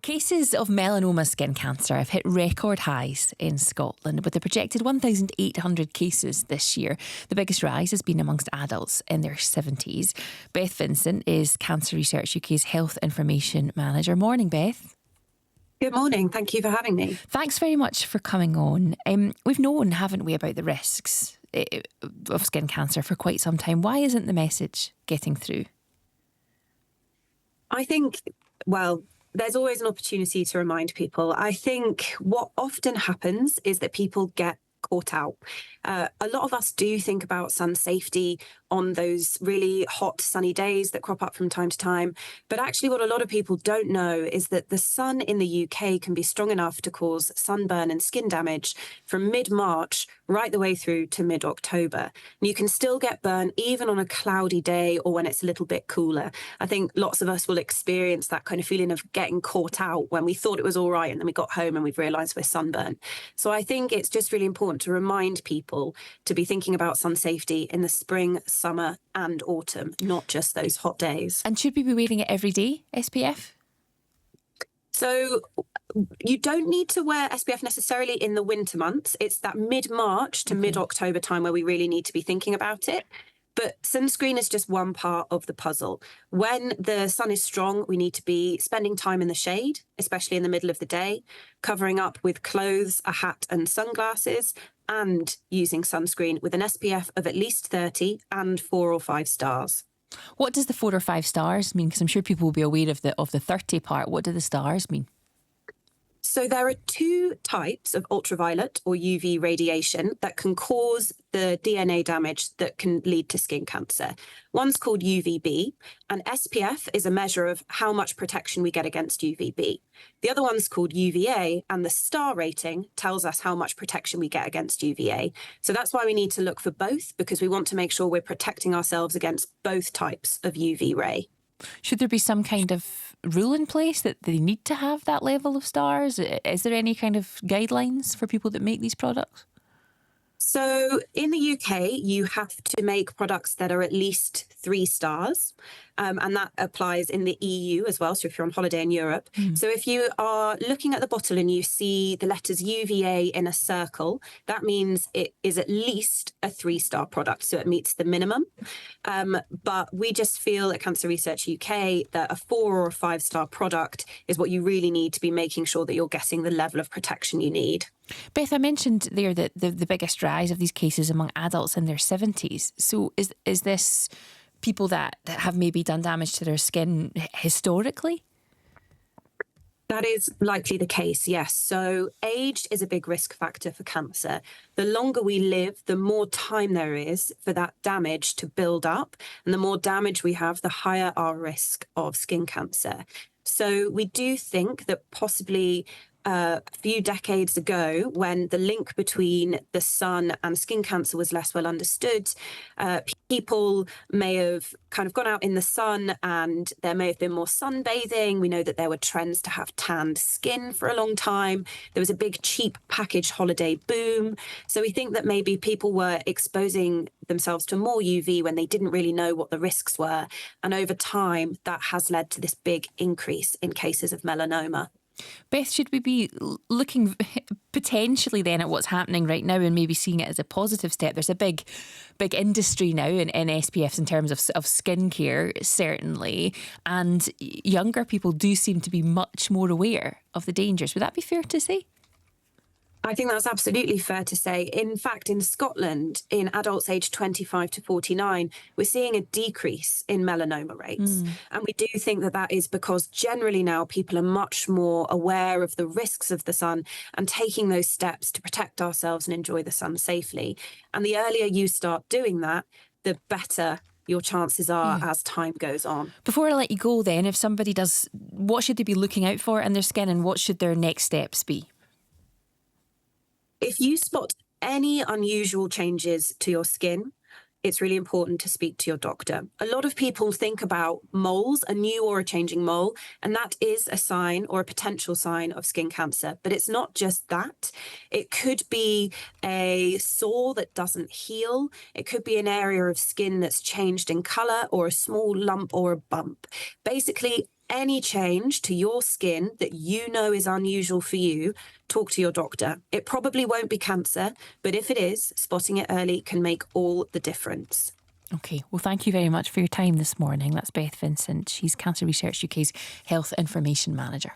Cases of melanoma skin cancer have hit record highs in Scotland, with a projected 1,800 cases this year. The biggest rise has been amongst adults in their 70s. Beth Vincent is Cancer Research UK's Health Information Manager. Morning, Beth. Good morning. Thank you for having me. Thanks very much for coming on. We've known, haven't we, about the risks of skin cancer for quite some time. Why isn't the message getting through? I think, there's always an opportunity to remind people. I think what often happens is that people get caught out. A lot of us do think about sun safety on those really hot sunny days that crop up from time to time. But actually what a lot of people don't know is that the sun in the UK can be strong enough to cause sunburn and skin damage from mid-March right the way through to mid-October. And you can still get burn even on a cloudy day or when it's a little bit cooler. I think lots of us will experience that kind of feeling of getting caught out when we thought it was all right and then we got home and we've realised we're sunburned. So I think it's just really important to remind people to be thinking about sun safety in the spring, summer and autumn, not just those hot days. And should we be wearing it every day, SPF? So you don't need to wear SPF necessarily in the winter months. It's that mid-March to mid-October time where we really need to be thinking about it. But sunscreen is just one part of the puzzle. When the sun is strong, we need to be spending time in the shade, especially in the middle of the day, covering up with clothes, a hat and sunglasses, and using sunscreen with an SPF of at least 30 and 4 or 5 stars. What does the 4 or 5 stars mean? Because I'm sure people will be aware of the 30 part. What do the stars mean? So there are 2 types of ultraviolet or UV radiation that can cause the DNA damage that can lead to skin cancer. One's called UVB, and SPF is a measure of how much protection we get against UVB. The other one's called UVA, and the star rating tells us how much protection we get against UVA. So that's why we need to look for both, because we want to make sure we're protecting ourselves against both types of UV ray. Should there be some kind of rule in place that they need to have that level of stars? Is there any kind of guidelines for people that make these products? So in the UK, you have to make products that are at least 3 stars. And that applies in the EU as well. So if you're on holiday in Europe. So if you are looking at the bottle and you see the letters UVA in a circle, that means it is at least a 3-star product. So it meets the minimum. But we just feel at Cancer Research UK that a 4 or 5-star product is what you really need to be making sure that you're getting the level of protection you need. Beth, I mentioned there that the biggest rise of these cases among adults in their 70s. So is this people that have maybe done damage to their skin historically? That is likely the case, yes. So age is a big risk factor for cancer. The longer we live, the more time there is for that damage to build up. And the more damage we have, the higher our risk of skin cancer. So we do think that possibly a few decades ago, when the link between the sun and skin cancer was less well understood, people may have kind of gone out in the sun and there may have been more sunbathing. We know that there were trends to have tanned skin for a long time. There was a big cheap package holiday boom. So we think that maybe people were exposing themselves to more UV when they didn't really know what the risks were. And over time, that has led to this big increase in cases of melanoma. Beth, should we be looking potentially then at what's happening right now and maybe seeing it as a positive step? There's a big industry now in SPFs in terms of skincare, certainly, and younger people do seem to be much more aware of the dangers. Would that be fair to say? I think that's absolutely fair to say. In fact, in Scotland, in adults aged 25 to 49, we're seeing a decrease in melanoma rates. And we do think that that is because generally now people are much more aware of the risks of the sun and taking those steps to protect ourselves and enjoy the sun safely. And the earlier you start doing that, the better your chances are as time goes on. Before I let you go then, if somebody does, what should they be looking out for in their skin and what should their next steps be? If you spot any unusual changes to your skin, it's really important to speak to your doctor. A lot of people think about moles, a new or a changing mole, and that is a sign or a potential sign of skin cancer. But it's not just that. It could be a sore that doesn't heal. It could be an area of skin that's changed in colour or a small lump or a bump. Basically, any change to your skin that you know is unusual for you, talk to your doctor. It probably won't be cancer, but if it is, spotting it early can make all the difference. Okay, well, thank you very much for your time this morning. That's Beth Vincent. She's Cancer Research UK's Health Information Manager.